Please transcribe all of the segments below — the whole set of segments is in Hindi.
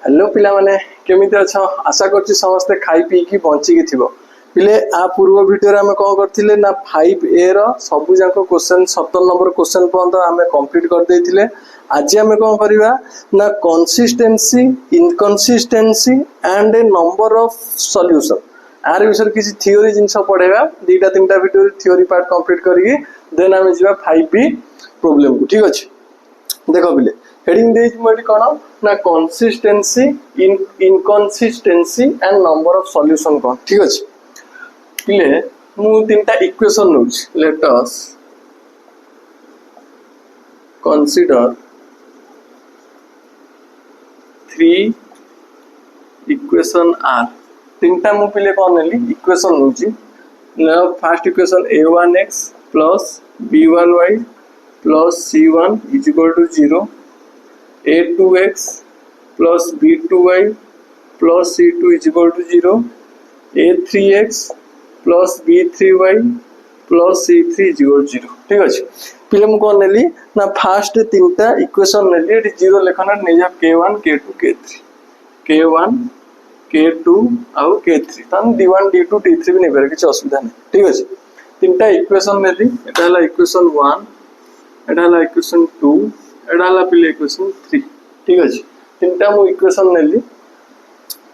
हेलो पिला माने केमिति अछ आशा करछि समस्ते खाई पी की बंची की थिबो पिले आ पूर्व वीडियो रे हम कोन करथिले ना 5A रो सबु जाको क्वेश्चन 17 नंबर क्वेश्चन पॉइंट हमें कंप्लीट कर देथिले। आज हम कोन करिवा ना consistency inconsistency and a number of solution आर विषय किसी थ्योरी जिंस पढेबा दीटा तीनटा वीडियो थ्योरी पार्ट कंप्लीट करिके देन हम जिबा 5B प्रॉब्लम को ठीक अछि। देखो पिले हेडिंग देज मोटी कोन ना consistency inconsistency and number of solution कोन ठीक अछि। पिले मु तीनटा इक्वेशन नउछ लेट अस कंसीडर 3 इक्वेशन आर तीनटा मु पिले कोन नेली इक्वेशन नउची ना first equation a1x plus b1y plus c1 is equal to 0 a2x plus b2y plus c2 is equal to 0 a3x plus b3y plus c3 is equal to 0 ठीक अछि। पिले मु कोन नेली ना फर्स्ट तीनटा इक्वेशन नेली एटी 0 लेखना नै जा k1 k2 k3 k1 k2 आउ k3 तन d1 d2 d3 भी नै करे किछ असुविधा नै ठीक अछि। तीनटा इक्वेशन नेली एटा हला इक्वेशन 1 एटा हला इक्वेशन 2 एटा हला पिले इक्वेशन 3 ठीक अछि। तीनटा मु इक्वेशन नेली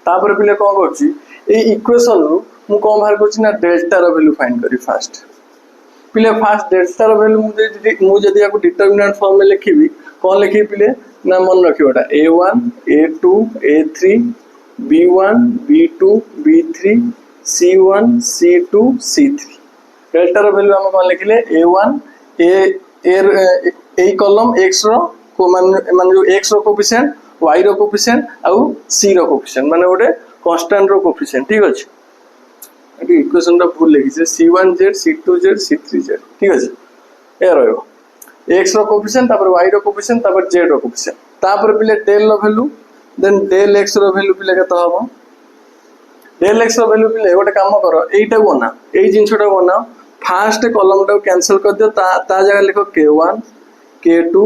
तापर पिले कोन करछि ए इक्वेशन रु मु कोन बाहर करछि ना डेल्टा रो वैल्यू फाइंड करी फर्स्ट पिले फर्स्ट डेल्टा रो वैल्यू मु जदी याको डिटरमिनेंट फॉर्म में लिखिबी कोन लिखि पिले ना मन रखियोटा a1 a2 a3 b1 b2 b3 c1 c2 c3 delta rho value हम कोन लिखिले a1 ए कॉलम x रो को मान जो x रो कोफिशिएंट y रो कोफिशिएंट आउ c रो कोफिशिएंट माने ओडे कांस्टेंट रो कोफिशिएंट ठीक अछि। एटी इक्वेशन टा भूल लिखि से c1z c2z c3z ठीक अछि। ए रहयो x रो कोफिशिएंट तापर y रो कोफिशिएंट तापर z रो कोफिशिएंट तापर पिले डेल रो वैल्यू देन डेल x रो वैल्यू पिले केता हबो डेल x रो वैल्यू पिले ओटे काम करो एटा बना एई जिंसटा बना फर्स्ट कॉलम टा कैंसिल कर दियो ता जगह लिखो k1 k2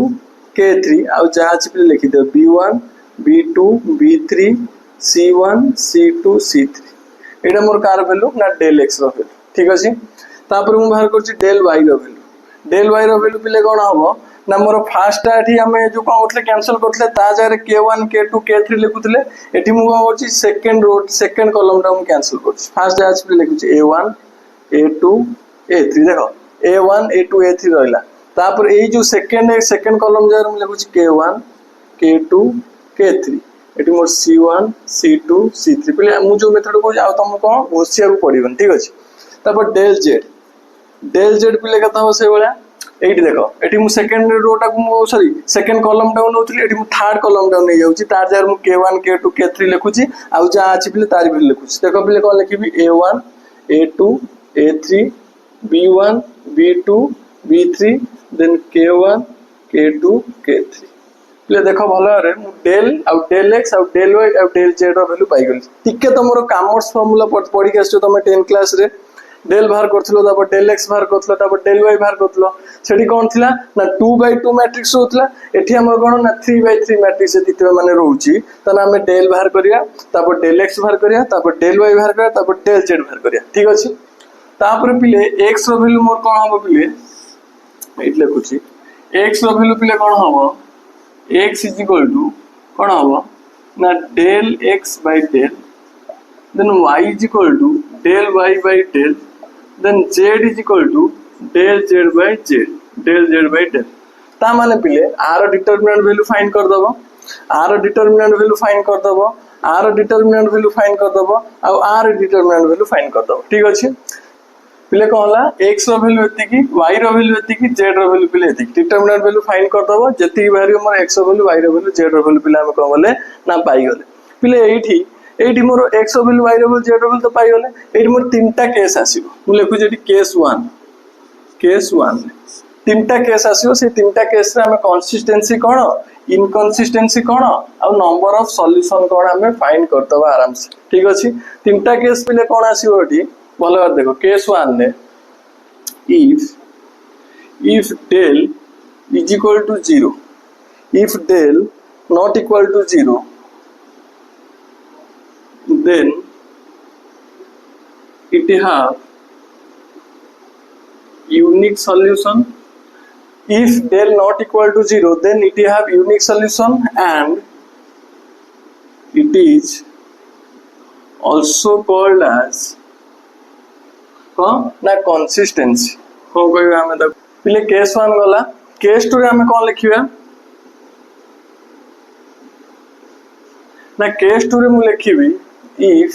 k3 आउ जा अछि पिले लिखि दियो b1 b2 b3 c1 c2 c3 एटा मोर कार वैल्यू ना डेल x रो वैल्यू ठीक अछि। तापर मु बाहर करछि डेल y रो वैल्यू पिले कोन हबो ना मोर फर्स्ट एठी हमें जो कोन उठले कैंसिल करथले ता जगह k1 k2 k3 लिखुथले एठी मु कोन करछि सेकंड रो सेकंड कॉलम टा मु कैंसिल करछि फर्स्ट जा अछि पिले लिखुछि a1 a2 a3 देखो a1 a2 a3 रहला तापर ए जो सेकंड कॉलम जर हम लिखुछि k1 k2 k3 एटी मोर c1 c2 c3 पहिले मु जो मेथड को जाउ तम को होशियार पडिबन ठीक अछि। तापर डेल z पहिले कथा हो से बळा एटी देखो एटी मु सेकंड रो टा को सॉरी सेकंड कॉलम टा नउथली एटी मु थर्ड कॉलम टा नै जाउछि तार जर मु k1 k2 k3 लिखुछि आउ जा अछि पहिले तार भी लिखुछि देखो पहिले कोन लिखिबी a1 a2 a3 b1 b2 b3 then k1 k2 k3 ले देखो भलो रे मु डेल आउ डेल x आउ डेल y आउ डेल z रो वैल्यू पाई गेल टिके तमरो कॉमर्स फार्मूला पढी के आछो तमे 10 क्लास रे डेल बाहर करथलो तापर डेल x बाहर करथलो तापर डेल y बाहर करथलो सेठी कोन थिला ना 2/2 मैट्रिक्स होतला एठी हमर कोन ना 3/3 मैट्रिक्स दितबे माने रहउची तना हमें डेल बाहर करिया तापर डेल x बाहर करिया तापर डेल y बाहर करिया तापर डेल z बाहर करिया ठीक अछि। तापर पिले x रो वैल्यू मोर कोन हबो पिले एट लिखुची x रो वैल्यू पिले कोन हबो x is equal to कोन हबो ना del x by del then y is equal to del y by del then z is equal to del z by z del z by del ता माने पिले r डिटरमिनेंट वैल्यू फाइंड कर दबो r डिटरमिनेंट वैल्यू फाइंड कर दबो r डिटरमिनेंट वैल्यू फाइंड कर दबो आ r डिटरमिनेंट वैल्यू फाइंड कर दबो ठीक अछि। पिले कहला x रो वैल्यू एति की y रो वैल्यू एति की z रो वैल्यू पिले एति डिटरमिनेंट वैल्यू फाइंड कर दबो जति वैल्यू हमर x रो वैल्यू y रो वैल्यू z रो वैल्यू पिले हम कहम बोले ना पाई गेले पिले एठी मोर x रो वैल्यू y रो वैल्यू z रो वैल्यू तो पाई गेले एठी मोर तीनटा केस आसीबो मु लेखु जेठी केस 1 तीनटा केस आसीबो से तीनटा केस रे हम कंसिस्टेंसी कोन इनकंसिस्टेंसी कोन आ नंबर ऑफ सॉल्यूशन कोन हम फाइंड करतबा आराम से ठीक अछि। तीनटा केस पिले कोन आसीबो एठी भलो बात देखो केस 1 ने if del is equal to 0 if del not equal to 0 then it have unique solution. If del not equal to 0, then it have unique solution and it is also called as ना consistency. कौन कहबे हमें तक पहले केस 1 गला केस 2 रे हमें कौन लिखिबा ना केस 2 रे मु लिखिबी if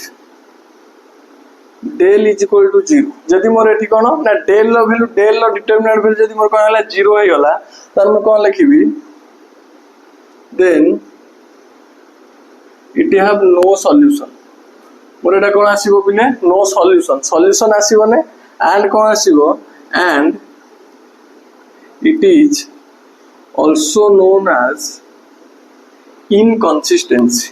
del is equal to 0 जदि मोर एठी कोन ना del लो वैल्यू del लो डिटरमिनेंट वैल्यू जदि मोर कोन हला 0 हे गला त मु कोन लिखिबी then it have no solution मोर एटा कोन आसीबो बिले no solution solution आसीबो ने and cone आसीबो and it is also known as inconsistency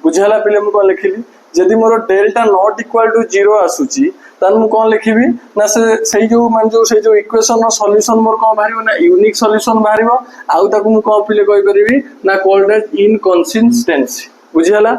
बुझाला पहले मु कोन लिखिली जदि मोर डेल्टा नॉट इक्वल टू 0 आसुची तन मु कोन लिखिबी ना से जो मान जो से जो इक्वेशन रो सॉल्यूशन मोर कोन बाहरिबो ना यूनिक सॉल्यूशन बाहरिबो आउ ताकू मु कोन पहले कहि परिबी ना कॉल्ड एज इनकंसिस्टेंसी बुझाला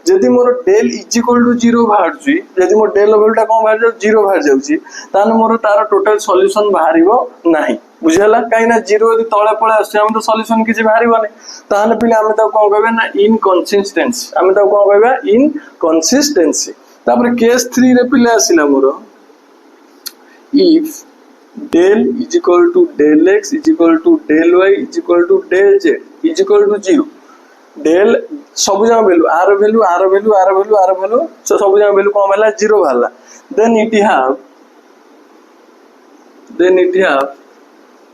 जदि मोर डेल इज इक्वल टू 0 बाहरची जदि मोर डेल लेवलटा कोन बाहर जाउ 0 बाहर जाउची तान मोर तार टोटल सॉल्यूशन बाहरिबो नाही बुझाला काई ना 0 यदि तळे पळे आसे हम तो सॉल्यूशन किछि बाहरिबो नै तान पहिले हम त कोन कहबे ना इनकंसिस्टेंसी हम त कोन कहबे इनकंसिस्टेंसी तापर केस 3 रे पहिले आसिला मोर if del is equal to del x is equal to del y is equal to del z is equal to 0 del सब जगह वैल्यू आर वैल्यू आर वैल्यू आर वैल्यू आर वैल्यू सब जगह वैल्यू कम होला 0 भाला देन इट हैव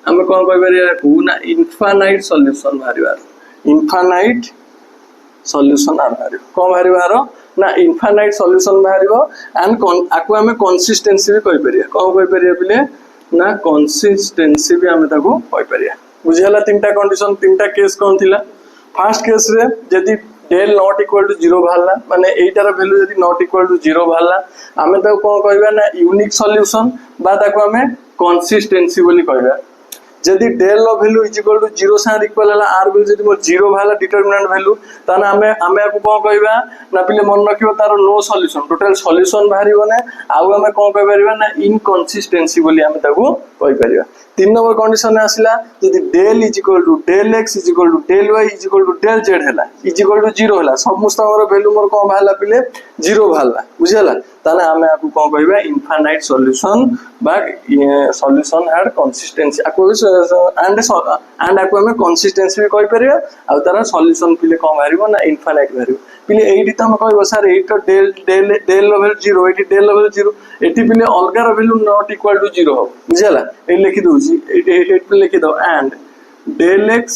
हम कोन कहि परिया को ना इनफाइनाइट सॉल्यूशन भारिबार इनफाइनाइट सॉल्यूशन आर भारिबो कोन भारिबार ना इनफाइनाइट सॉल्यूशन भारिबो एंड आकु हमें कंसिस्टेंसी भी कहि परिया कोन कहि परिया बिले ना कंसिस्टेंसी भी हमें ताको कहि परिया बुझियाला तीनटा कंडीशन तीनटा केस कोन थिला फर्स्ट केस रे यदि del not equal to 0 भाला माने एटार वैल्यू यदि not equal to 0 भाला हमें ताको कोन कहबा ना यूनिक सॉल्यूशन बा ताको हमें कंसिस्टेंसी बोली कहबा जदि del लो वैल्यू इज इक्वल टू 0 सा इक्वल हला r वैल्यू जदि मोर 0 भाला डिटरमिनेंट वैल्यू ताना हमें आकु कोन कहबा ना पहिले मन रखियो तारो नो सॉल्यूशन टोटल सॉल्यूशन बाहरिबो ना आउ हमें कोन कहि परिबा ना इनकंसिस्टेंसी बोली हमें ताको कहि परिबा 3 नंबर कंडीशन आसिला जदि del is equal to del x is equal to del y is equal to del z हला is equal to 0 हला समस्त हमर वैल्यू मोर कोन भाला पिले 0 भाला बुझियाला ताने हमें आकु कोन कहबा इनफाइनाइट सॉल्यूशन बा सॉल्यूशन हैड कंसिस्टेंसी आकु एंड आकु हमें कंसिस्टेंसी भी कहि परिया आ तारा सॉल्यूशन पिले कोन भारिबो ना इनफाइनाइट भारिबो पिले एठी त हम कहबो सर एट del लेवल 0 एठी del लेवल 0 एठी पिले अलगा वैल्यू नॉट इक्वल टू 0 हो बुझियाला ए लिखि दोची एठी पे लिखि दो and del x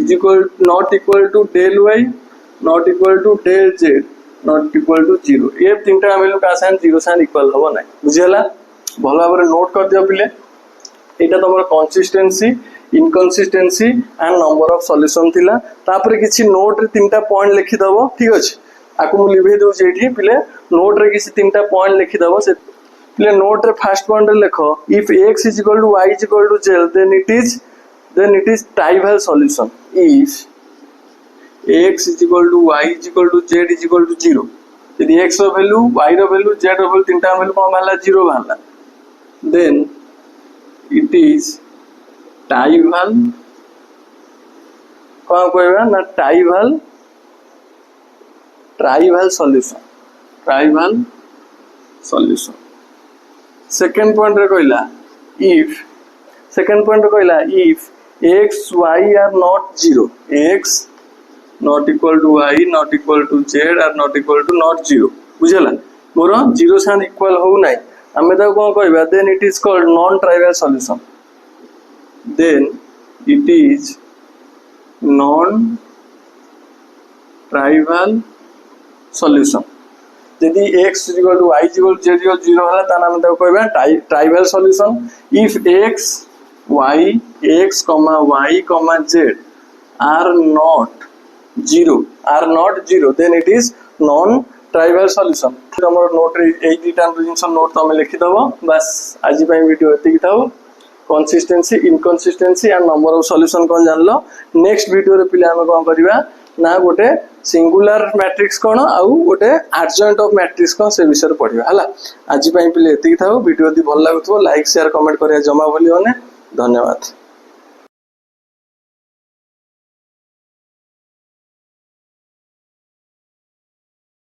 is equal not equal to del y not equal to del z not equal to 0 ये तीनटा वैल्यू का साइन 0 साइन इक्वल होबो नै बुझियाला भलो भाबरे नोट कर दियो पिले एटा तमर consistency inconsistency and number of solution थिला तापर किछि नोट रे तीनटा पॉइंट लिखि दबो ठीक अछि आकु मु लिभे दउ जेठी पिले नोट रे किछि तीनटा पॉइंट लिखि दबो से पिले नोट रे फर्स्ट पॉइंट रे लिखो if x is equal to y is equal to z then it is trivial solution if x is equal to y is equal to z is equal to 0 यदि x रो वैल्यू y रो वैल्यू z रो वैल्यू तीनटा वैल्यू कोन भाला 0 भाला then it is trivial कोन कहबा ना trivial solution second point रे कहला if x y are not 0 x not equal to y not equal to z are not equal to not 0 बुझला मोर 0 सान इक्वल हो नै हमें त कोन कहबा then it is called non trivial solution then it is non trivial solution यदि x is equal to y is equal to z equal to 0 हला त हम त कहबा trivial solution if x y z are not 0 then it is non trivial solution हमर नोट रे 8 रिटर्न रिजन नोट तो हम लिखि दबो बस आज पई वीडियो एति थाउ consistency inconsistency and number of solution कौन जानलो। नेक्स्ट वीडियो रे पिले हम कौन करबा ना गोटे सिंगुलर मैट्रिक्स कौन आउ गोटे एडजॉइंट ऑफ मैट्रिक्स कौन से विषय पढ़िबा हला। आज पिले एतिक थाओ वीडियो यदि भल लागुथो लाइक शेयर कमेंट करिया जमा भूलियोने। धन्यवाद।